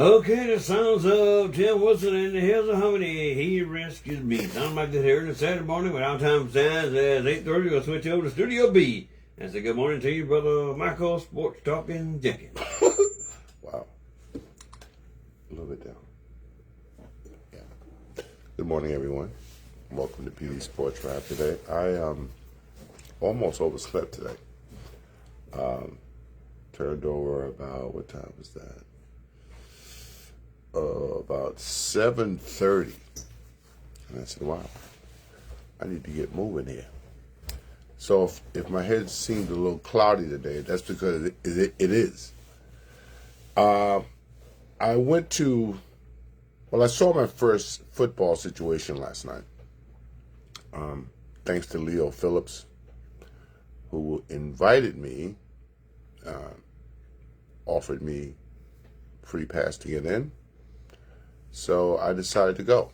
Okay, the sounds of Tim Wilson and the Hills of Harmony. He rescues me. Sound like this here on a Saturday morning when our time stands as 8:30. We'll switch over to Studio B. And say good morning to you, Brother Michael, Sports Talking Jenkins. Wow. A little bit down. Yeah. Good morning, everyone. Welcome to PD Sports Wrap today. I almost overslept today. Turned over about, what time was that? About 7:30. And I said, wow, I need to get moving here. So if my head seemed a little cloudy today, that's because it is. I saw my first football situation last night. Thanks to Leo Phillips, who invited me, offered me free pass to get in. So I decided to go.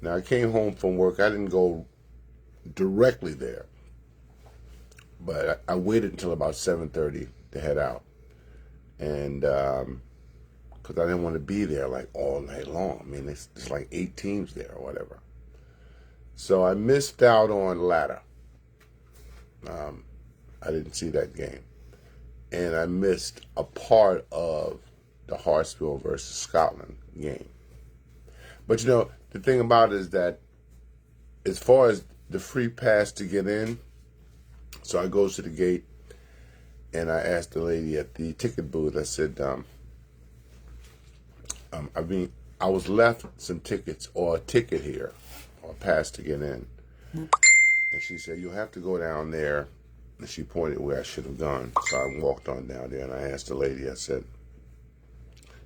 Now, I came home from work. I didn't go directly there, but I waited until about 7:30 to head out. And because I didn't want to be there like all night long. I mean, it's like 8 teams there or whatever. So I missed out on ladder. I didn't see that game. And I missed a part of the Hartsville versus Scotland game. But, the thing about it is that as far as the free pass to get in, so I go to the gate and I asked the lady at the ticket booth, I said, I was left some tickets or a ticket here or a pass to get in. And she said, you'll have to go down there. And she pointed where I should have gone. So I walked on down there and I asked the lady, I said,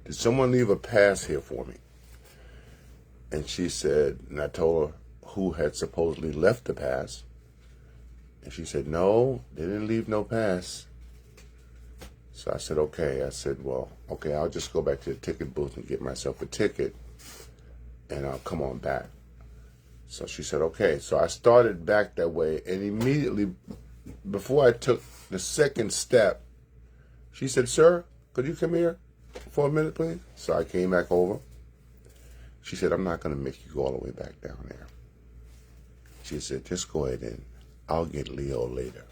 did someone leave a pass here for me? And she said, and I told her who had supposedly left the pass. And she said, no, they didn't leave no pass. So I said, okay. I said, well, okay, I'll just go back to the ticket booth and get myself a ticket and I'll come on back. So she said, okay. So I started back that way, and immediately before I took the second step, she said, sir, could you come here for a minute, please? So I came back over. She said, I'm not going to make you go all the way back down there. She said, just go ahead and I'll get Leo later.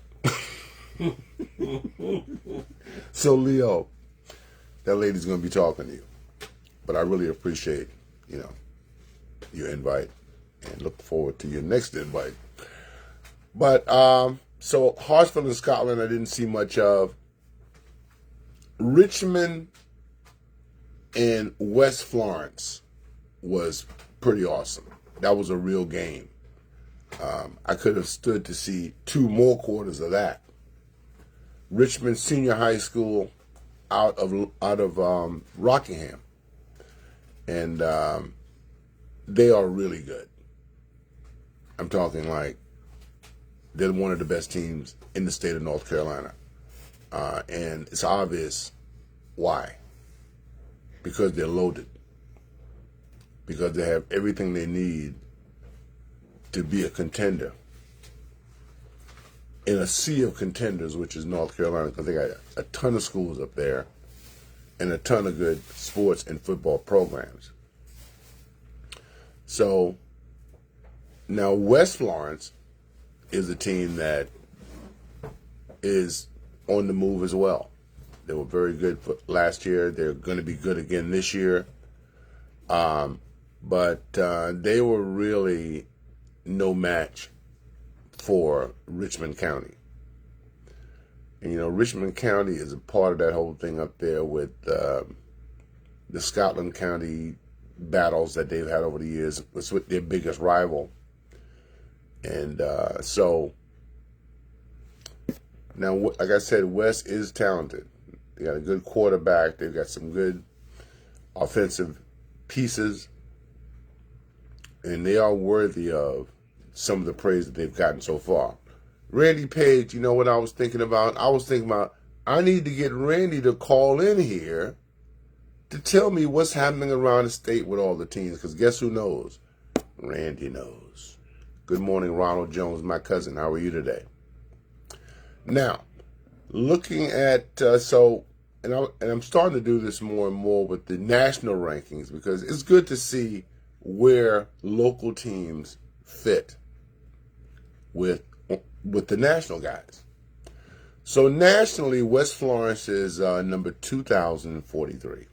So, Leo, that lady's going to be talking to you. But I really appreciate, your invite and look forward to your next invite. But, so Hartsville in Scotland, I didn't see much of. Richmond and West Florence was pretty awesome. That was a real game. I could have stood to see 2 more quarters of that. Richmond Senior High School out of Rockingham, and they are really good. I'm talking like they're one of the best teams in the state of North Carolina, and it's obvious why. Because they're loaded. Because they have everything they need to be a contender in a sea of contenders, which is North Carolina, because they got a ton of schools up there and a ton of good sports and football programs. So now West Florence is a team that is on the move as well. They were very good for last year. They're going to be good again this year. But they were really no match for Richmond County. And, Richmond County is a part of that whole thing up there with the Scotland County battles that they've had over the years. It's with their biggest rival. And so, now, like I said, West is talented. They got a good quarterback. They've got some good offensive pieces. And they are worthy of some of the praise that they've gotten so far. Randy Page, you know what I was thinking about? I was thinking about, I need to get Randy to call in here to tell me what's happening around the state with all the teams. Because guess who knows? Randy knows. Good morning, Ronald Jones, my cousin. How are you today? Now, looking at, so I'm starting to do this more and more with the national rankings because it's good to see where local teams fit with the national guys. So nationally, West Florence is number 2,043.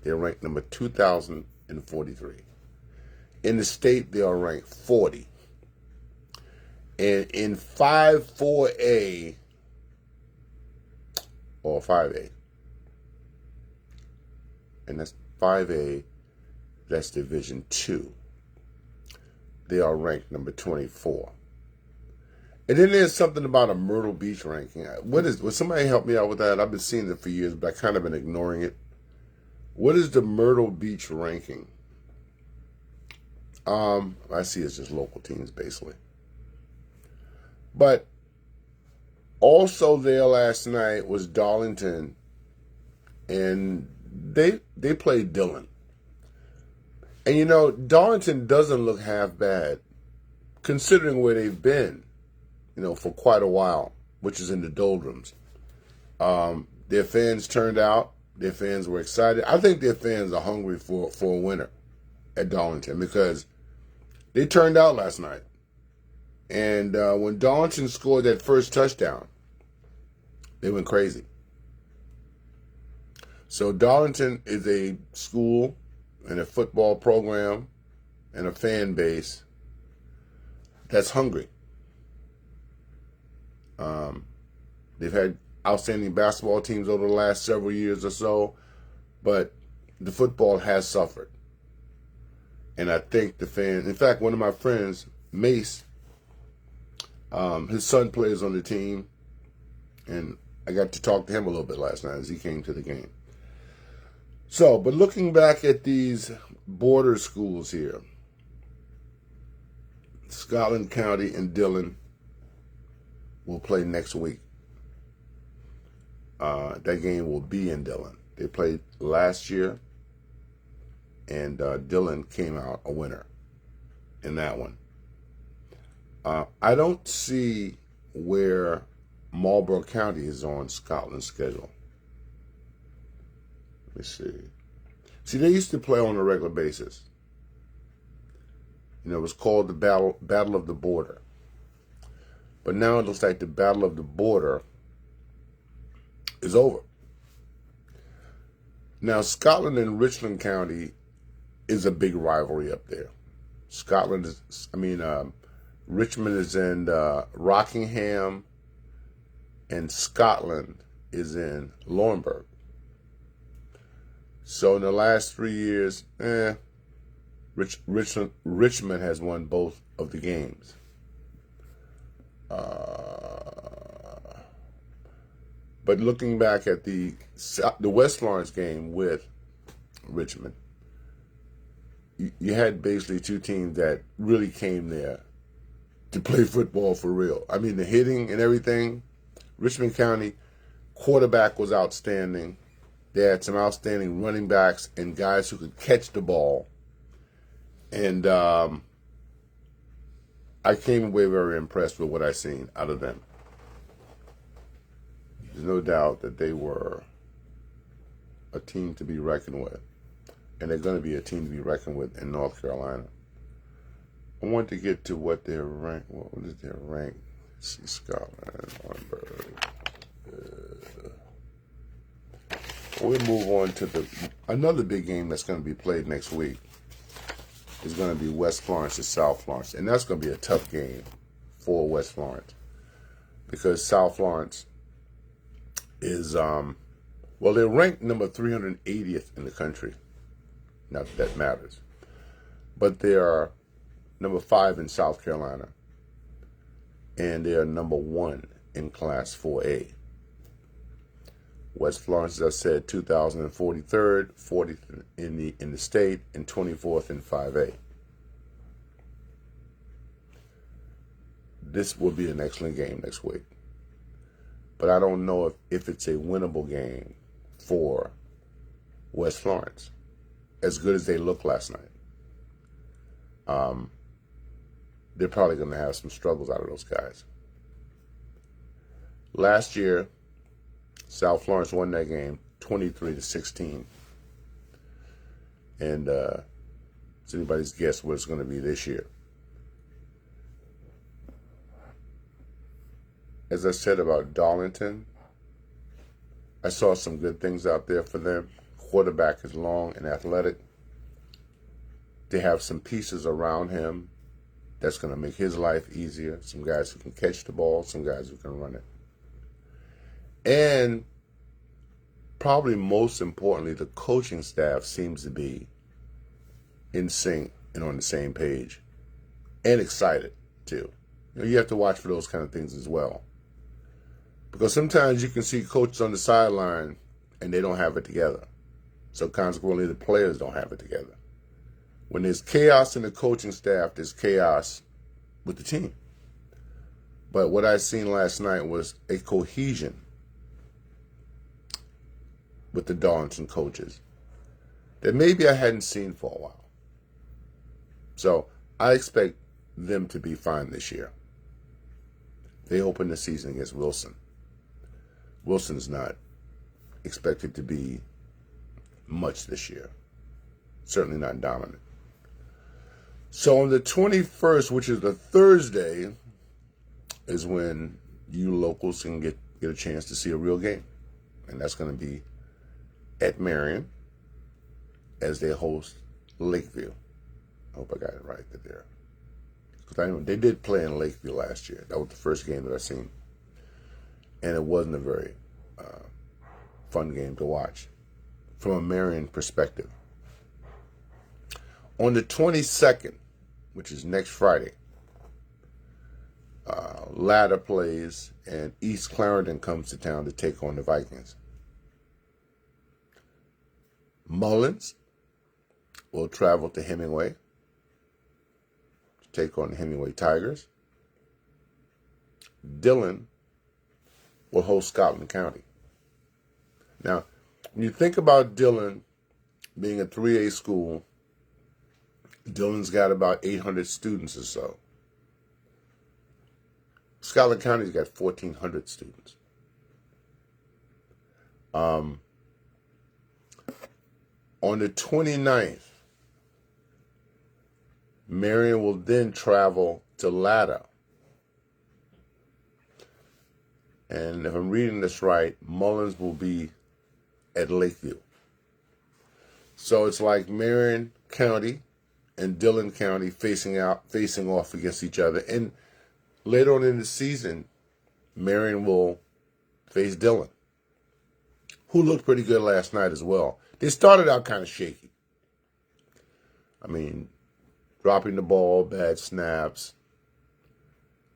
They're ranked number 2,043. In the state, they are ranked 40. And in 5-4A or 5A, and that's 5A, that's Division 2. They are ranked number 24. And then there's something about a Myrtle Beach ranking. Would somebody help me out with that? I've been seeing it for years, but I kind of been ignoring it. What is the Myrtle Beach ranking? I see it's just local teams, basically. But also there last night was Darlington, and they played Dillon. And you know, Darlington doesn't look half bad, considering where they've been, you know, for quite a while, which is in the doldrums. Their fans turned out. Their fans were excited. I think their fans are hungry for a winner at Darlington because they turned out last night. And when Darlington scored that first touchdown, they went crazy. So Darlington is a school and a football program and a fan base that's hungry. They've had outstanding basketball teams over the last several years or so, but the football has suffered. And I think the fans, in fact, one of my friends, Mace, his son plays on the team, and I got to talk to him a little bit last night as he came to the game. So, but looking back at these border schools here, Scotland County and Dillon will play next week. That game will be in Dillon. They played last year, and Dillon came out a winner in that one. I don't see where Marlborough County is on Scotland's schedule. Let me see. See, they used to play on a regular basis. You know, it was called the Battle of the Border. But now it looks like the Battle of the Border is over. Now, Scotland and Richland County is a big rivalry up there. Richmond is in Rockingham, and Scotland is in Laurinburg. So in the last 3 years, Richmond has won both of the games. But looking back at the West Florence game with Richmond, you had basically two teams that really came there to play football for real. I mean, the hitting and everything. Richmond County quarterback was outstanding. They had some outstanding running backs and guys who could catch the ball. And I came away very impressed with what I seen out of them. There's no doubt that they were a team to be reckoned with. And they're going to be a team to be reckoned with in North Carolina. I want to get to what their rank. What is their rank? Let's see, Scotland, Laurinburg. We'll move on to another big game that's going to be played next week. Is going to be West Florence to South Florence, and that's going to be a tough game for West Florence because South Florence is they're ranked number 380th in the country. Not that that matters, but they are number 5 in South Carolina, and they are number 1 in Class 4A. West Florence, as I said, 2043rd, 40th in the state, and 24th in 5A. This will be an excellent game next week, but I don't know if it's a winnable game for West Florence, as good as they looked last night. They're probably going to have some struggles out of those guys. Last year, South Florence won that game 23-16. And it's anybody's guess what it's going to be this year. As I said about Darlington, I saw some good things out there for them. Quarterback is long and athletic. They have some pieces around him that's going to make his life easier. Some guys who can catch the ball, some guys who can run it. And probably most importantly, the coaching staff seems to be in sync and on the same page and excited too. You have to watch for those kind of things as well. Because sometimes you can see coaches on the sideline and they don't have it together. So consequently, the players don't have it together. When there's chaos in the coaching staff, there's chaos with the team. But what I seen last night was a cohesion with the Darlington coaches that maybe I hadn't seen for a while. So I expect them to be fine this year. They open the season against Wilson. Wilson's not expected to be much this year. Certainly not dominant. So on the 21st, which is the Thursday, is when you locals can get a chance to see a real game. And that's going to be at Marion as they host Lakeview. I hope I got it right there. Because I know they did play in Lakeview last year. That was the first game that I seen. And it wasn't a very fun game to watch from a Marion perspective. On the 22nd, which is next Friday, Ladder plays and East Clarendon comes to town to take on the Vikings. Mullins will travel to Hemingway to take on the Hemingway Tigers. Dillon will host Scotland County. Now, when you think about Dillon being a 3A school, Dillon's got about 800 students or so. Scotland County's got 1,400 students. On the 29th, Marion will then travel to Ladder. And if I'm reading this right, Mullins will be at Lakeview. So it's like Marion County and Dillon County facing off against each other. And later on in the season, Marion will face Dillon, who looked pretty good last night as well. They started out kind of shaky. I mean, dropping the ball, bad snaps.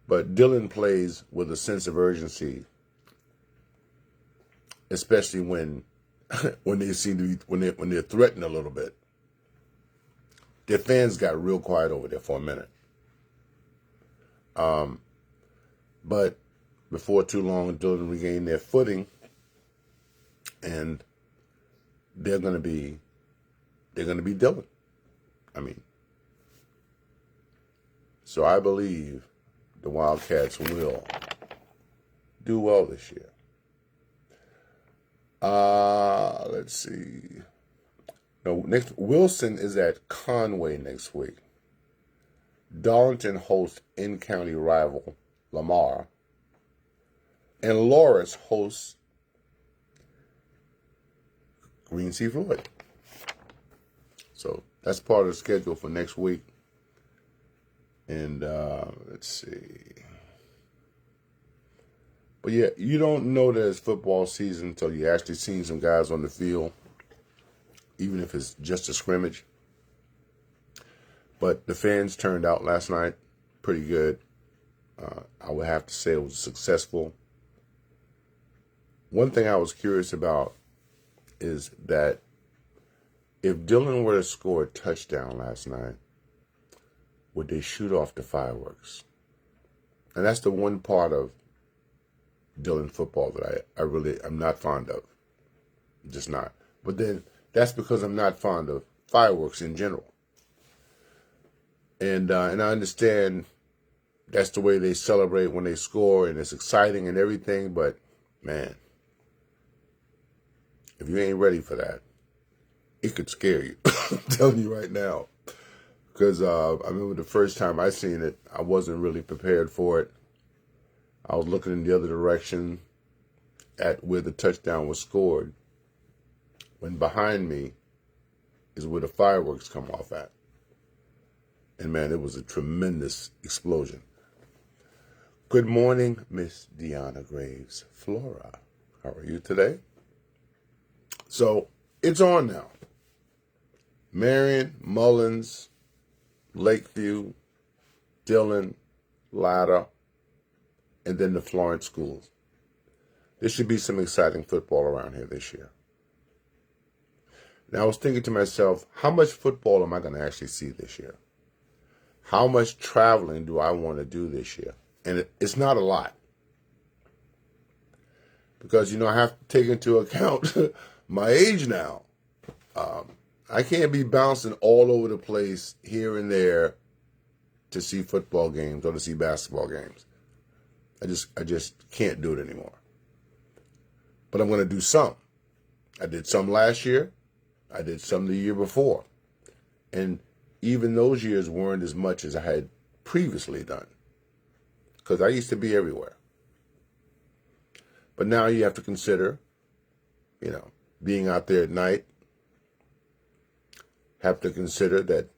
But Dillon plays with a sense of urgency, especially when they seem to be, when they're threatened a little bit. Their fans got real quiet over there for a minute. But before too long, Dillon regained their footing, and they're gonna be Dillon. I mean, so I believe the Wildcats will do well this year. Let's see. No, next Wilson is at Conway next week. Darlington hosts in-county rival Lamar, and Loris hosts Green C. Floyd. So that's part of the schedule for next week. And let's see. But yeah, you don't know that it's football season until you actually seen some guys on the field, even if it's just a scrimmage. But the fans turned out last night pretty good. I would have to say it was successful. One thing I was curious about is that if Dillon were to score a touchdown last night, would they shoot off the fireworks? And that's the one part of Dillon football that I'm not fond of. Just not. But then that's because I'm not fond of fireworks in general. And I understand that's the way they celebrate when they score, and it's exciting and everything, but man, if you ain't ready for that, it could scare you. I'm telling you right now. Because I remember the first time I seen it, I wasn't really prepared for it. I was looking in the other direction at where the touchdown was scored, when behind me is where the fireworks come off at. And man, it was a tremendous explosion. Good morning, Miss Deanna Graves Flora. How are you today? So, it's on now. Marion, Mullins, Lakeview, Dillon, Latta, and then the Florence schools. There should be some exciting football around here this year. Now, I was thinking to myself, how much football am I going to actually see this year? How much traveling do I want to do this year? And it's not a lot. Because, I have to take into account my age now. I can't be bouncing all over the place here and there to see football games or to see basketball games. I just can't do it anymore. But I'm going to do some. I did some last year. I did some the year before. And even those years weren't as much as I had previously done. Because I used to be everywhere. But now you have to consider, being out there at night. Have to consider that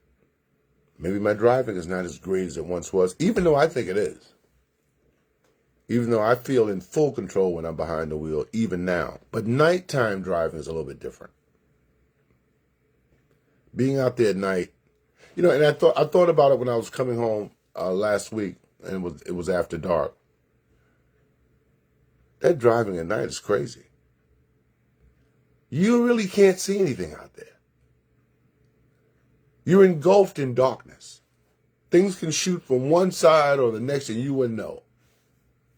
maybe my driving is not as great as it once was, even though I think it is. Even though I feel in full control when I'm behind the wheel, even now. But nighttime driving is a little bit different. Being out there at night, and I thought about it when I was coming home last week, and it was after dark. That driving at night is crazy. You really can't see anything out there. You're engulfed in darkness. Things can shoot from one side or the next and you wouldn't know.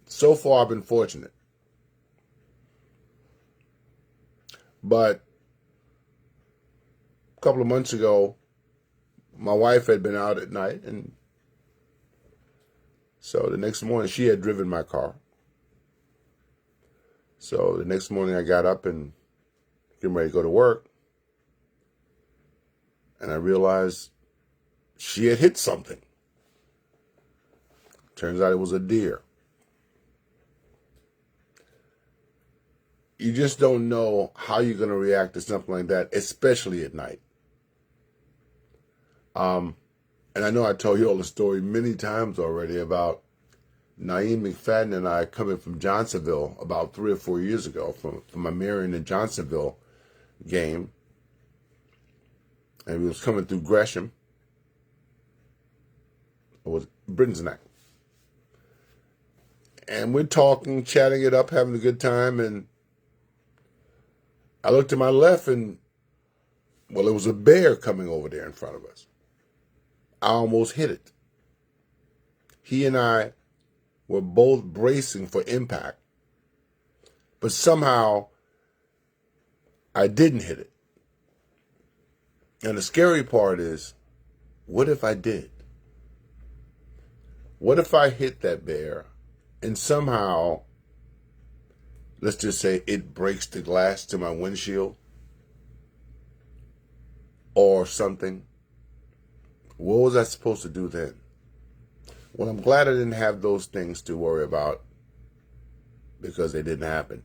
So far, I've been fortunate. But a couple of months ago, my wife had been out at night, and so the next morning, she had driven my car. So the next morning, I got up and getting ready to go to work. And I realized she had hit something. Turns out it was a deer. You just don't know how you're going to react to something like that, especially at night. And I know I told you all the story many times already about Naeem McFadden and I coming from Johnsonville about 3 or 4 years ago from my Marion and Johnsonville game. And we was coming through Gresham. It was Britain's Neck. And we're talking, chatting it up, having a good time. And I looked to my left and, well, it was a bear coming over there in front of us. I almost hit it. He and I were both bracing for impact. But somehow I didn't hit it. And the scary part is, what if I did? What if I hit that bear and somehow, let's just say it breaks the glass to my windshield or something? What was I supposed to do then? Well, I'm glad I didn't have those things to worry about because they didn't happen.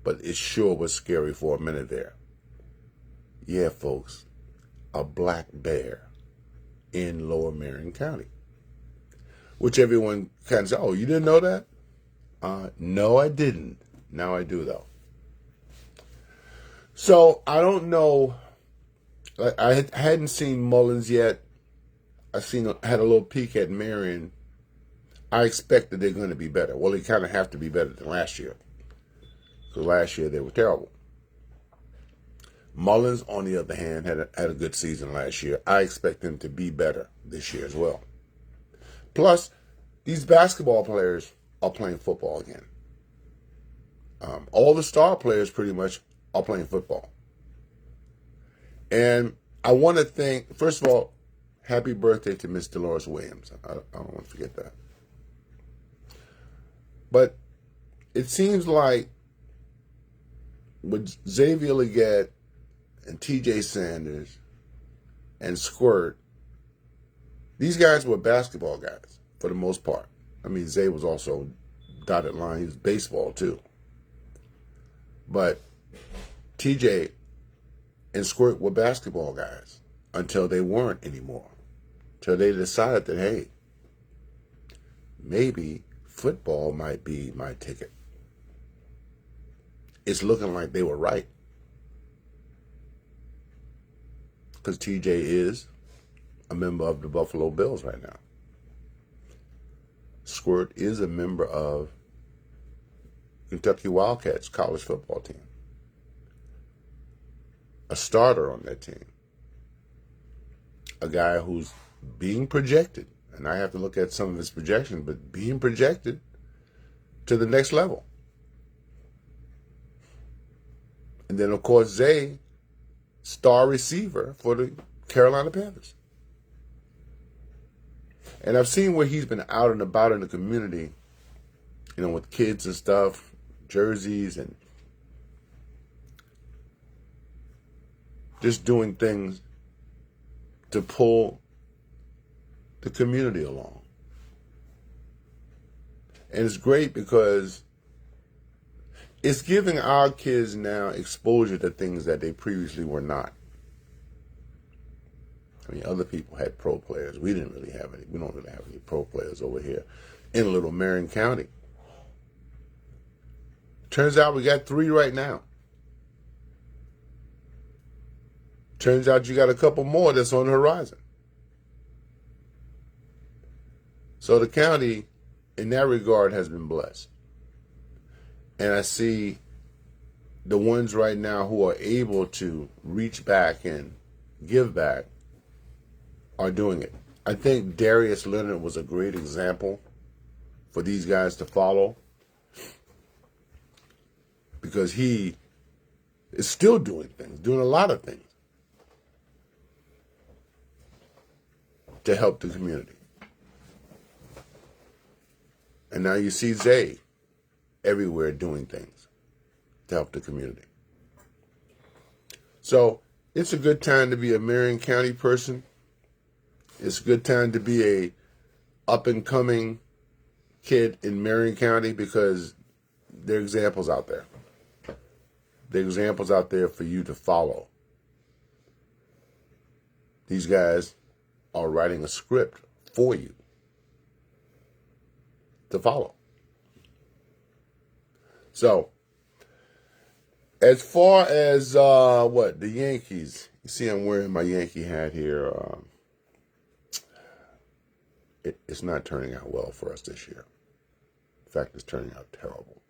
But it sure was scary for a minute there. Yeah, folks. A black bear in Lower Marion County. Which everyone kind of said, oh, you didn't know that? No, I didn't. Now I do, though. So, I don't know. I hadn't seen Mullins yet. I had a little peek at Marion. I expect that they're going to be better. Well, they kind of have to be better than last year. Because last year they were terrible. Mullins, on the other hand, had a good season last year. I expect them to be better this year as well. Plus, these basketball players are playing football again. All the star players pretty much are playing football. And I want to thank, first of all, happy birthday to Miss Dolores Williams. I don't want to forget that. But it seems like with Xavier Legette and T.J. Sanders and Squirt, these guys were basketball guys for the most part. I mean, Zay was also dotted line. He was baseball too. But TJ and Squirt were basketball guys until they weren't anymore. Until they decided that, hey, maybe football might be my ticket. It's looking like they were right. Because TJ is a member of the Buffalo Bills right now. Squirt is a member of Kentucky Wildcats college football team. A starter on that team. A guy who's being projected, and I have to look at some of his projections, but being projected to the next level. And then, of course, Zay, star receiver for the Carolina Panthers. And I've seen where he's been out and about in the community, you know, with kids and stuff, jerseys, and just doing things to pull the community along. And it's great because it's giving our kids now exposure to things that they previously were not. I mean, other people had pro players. We didn't really have any. We don't really have any pro players over here in Little Marion County. Turns out we got 3 right now. Turns out you got a couple more that's on the horizon. So the county, in that regard, has been blessed. And I see the ones right now who are able to reach back and give back are doing it. I think Darius Leonard was a great example for these guys to follow, because he is still doing things, doing a lot of things to help the community. And now you see Zay everywhere doing things to help the community. So it's a good time to be a Marion County person. It's a good time to be a up-and-coming kid in Marion County, because there are examples out there. There are examples out there for you to follow. These guys are writing a script for you to follow. So, as far as the Yankees, you see I'm wearing my Yankee hat here. It's not turning out well for us this year. In fact, it's turning out terrible.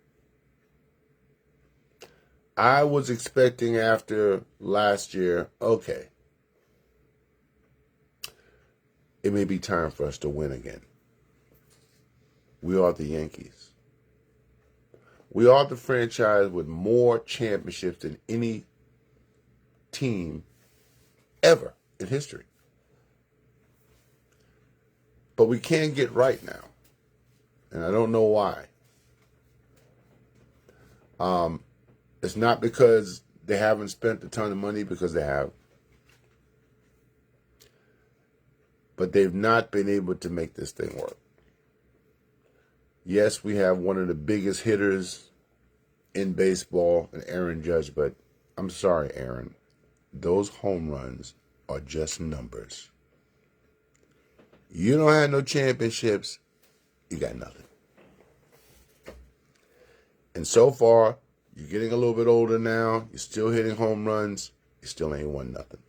I was expecting after last year, okay, it may be time for us to win again. We are the Yankees. We are the franchise with more championships than any team ever in history. But we can't get right now. And I don't know why. It's not because they haven't spent a ton of money, because they have. But they've not been able to make this thing work. Yes, we have one of the biggest hitters in baseball, and Aaron Judge, but I'm sorry, Aaron. Those home runs are just numbers. You don't have no championships, you got nothing. And so far, you're getting a little bit older now, you're still hitting home runs, you still ain't won nothing.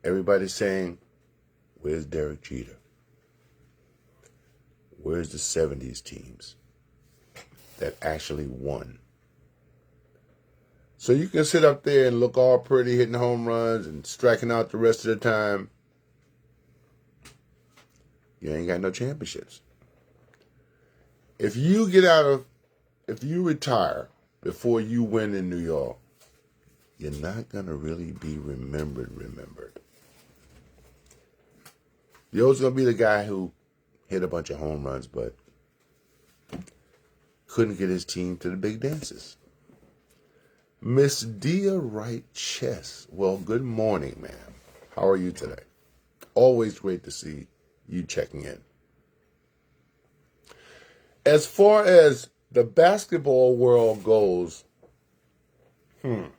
Everybody's saying, where's Derek Jeter? Where's the 70s teams that actually won? So you can sit up there and look all pretty, hitting home runs and striking out the rest of the time. You ain't got no championships. If you retire before you win in New York, you're not going to really be remembered. You're always going to be the guy who hit a bunch of home runs, but couldn't get his team to the big dances. Miss Dia Wright Chess. Well, good morning, ma'am. How are you today? Always great to see you checking in. As far as the basketball world goes, I'm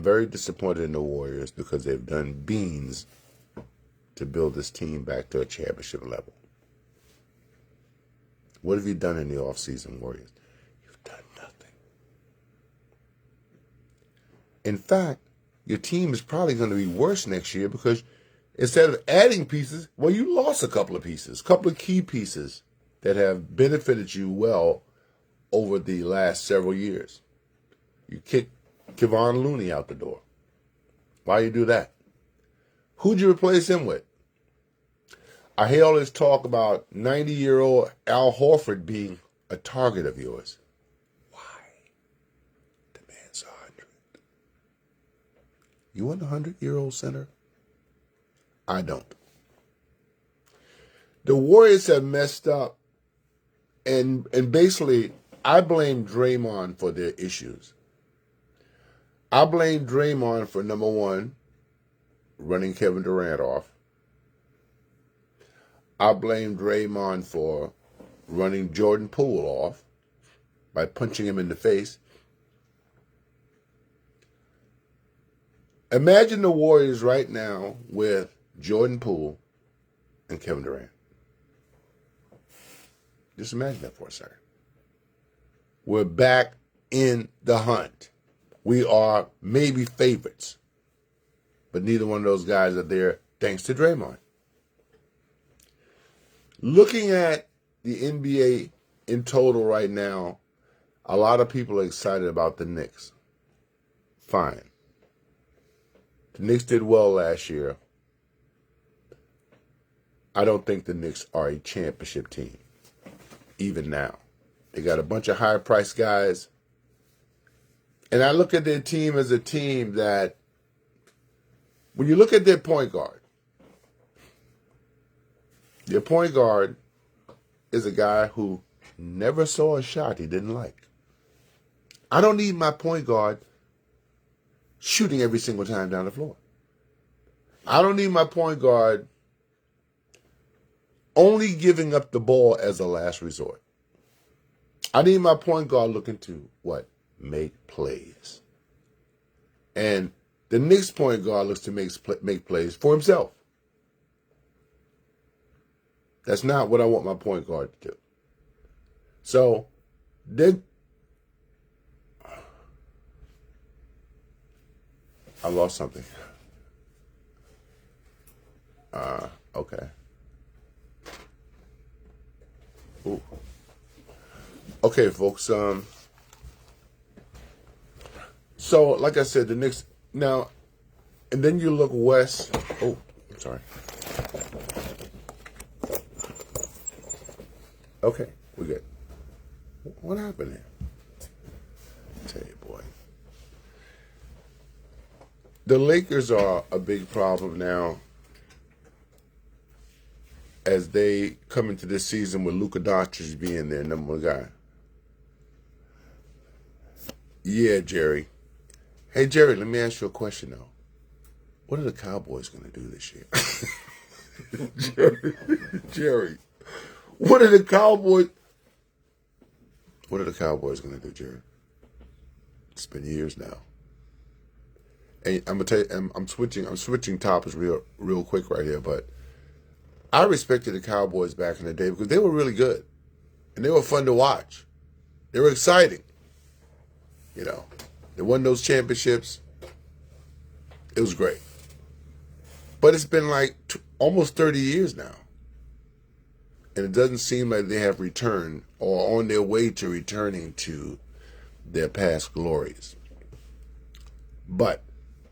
very disappointed in the Warriors because they've done beans to build this team back to a championship level. What have you done in the offseason, Warriors? You've done nothing. In fact, your team is probably going to be worse next year because instead of adding pieces, well, you lost a couple of key pieces that have benefited you well over the last several years. You kicked Kevon Looney out the door. Why you do that? Who'd you replace him with? I hear all this talk about 90-year-old Al Horford being a target of yours. Why? The man's 100. You want a 100-year-old center? I don't. The Warriors have messed up, and basically, I blame Draymond for their issues. I blame Draymond for, number one, running Kevin Durant off. I blame Draymond for running Jordan Poole off by punching him in the face. Imagine the Warriors right now with Jordan Poole and Kevin Durant. Just imagine that for a second. We're back in the hunt. We are maybe favorites, but neither one of those guys are there thanks to Draymond. Looking at the NBA in total right now, a lot of people are excited about the Knicks. Fine. The Knicks did well last year. I don't think the Knicks are a championship team, even now. They got a bunch of high-priced guys. And I look at their team as a team that, when you look at their point guard is a guy who never saw a shot he didn't like. I don't need my point guard shooting every single time down the floor. I don't need my point guard only giving up the ball as a last resort. I need my point guard looking to, what? Make plays. And the Knicks point guard looks to make plays for himself. That's not what I want my point guard to do. So, I lost something. Okay. Ooh. Okay, folks. So, like I said, the Knicks now, and then you look west. Oh, I'm sorry. Okay, we're good. What happened there? I tell you, boy. The Lakers are a big problem now as they come into this season with Luka Doncic being their number one guy. Yeah, Jerry. Hey, Jerry, let me ask you a question, though. What are the Cowboys going to do this year? Jerry, what are the Cowboys going to do, Jerry? It's been years now. And I'm gonna tell you, I'm switching topics real quick right here, but I respected the Cowboys back in the day because they were really good. And they were fun to watch. They were exciting. You know, they won those championships. It was great. But it's been like almost 30 years now. And it doesn't seem like they have returned or on their way to returning to their past glories. But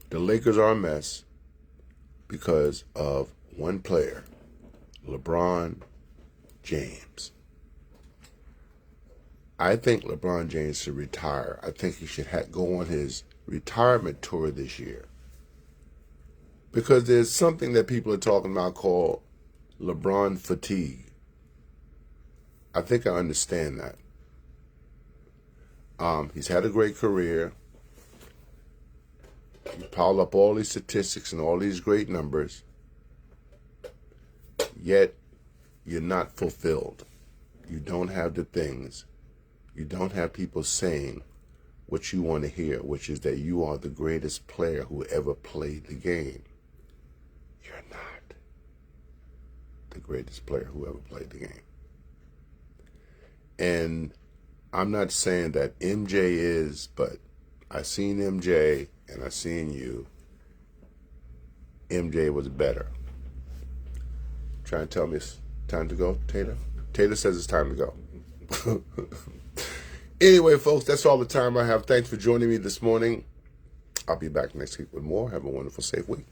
the Lakers are a mess because of one player, LeBron James. I think LeBron James should retire. I think he should go on his retirement tour this year. Because there's something that people are talking about called LeBron fatigue. I think I understand that. He's had a great career. You pile up all these statistics and all these great numbers, yet you're not fulfilled. You don't have the things. You don't have people saying what you want to hear, which is that you are the greatest player who ever played the game. You're not the greatest player who ever played the game. And I'm not saying that MJ is, but I seen MJ and I seen you. MJ was better. Trying to tell me it's time to go, Taylor? Taylor says it's time to go. Anyway, folks, that's all the time I have. Thanks for joining me this morning. I'll be back next week with more. Have a wonderful, safe week.